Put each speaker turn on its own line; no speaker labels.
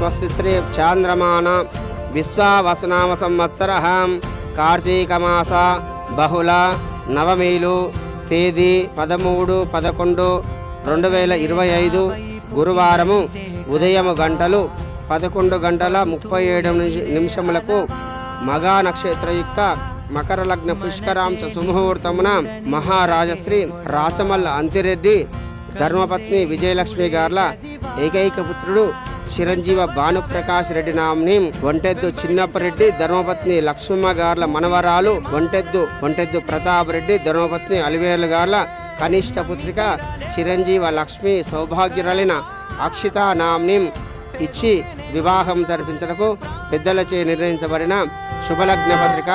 స్వస్తి శ్రీ చాంద్రమాన విశ్వావసునామ సంవత్సరః కార్తీక మాస బహుళ నవమీలు తేదీ 13/11/2025 గురువారము ఉదయం 11:37 మగా నక్షత్రయుక్త మకర లగ్న పుష్కరాంశ సుముహూర్తమున మహారాజశ్రీ రాచమల్ల అంతిరెడ్డి ధర్మపత్ని విజయలక్ష్మి గార్ల ఏకైక పుత్రుడు చిరంజీవ భానుప్రకాష్ రెడ్డి నామ్ని ఒంటెద్దు చిన్నప్పరెడ్డి ధర్మపత్ని లక్ష్మమ్మ గార్ల మనవరాలు ఒంటెద్దు ప్రతాప్ రెడ్డి ధర్మపత్ని అలివేలు గార్ల కనిష్ట పుత్రిక చిరంజీవ లక్ష్మి సౌభాగ్యురాలైన అక్షిత నామ్ని ఇచ్చి వివాహం జరిపించటకు పెద్దలచే నిర్ణయించబడిన శుభలగ్న పత్రిక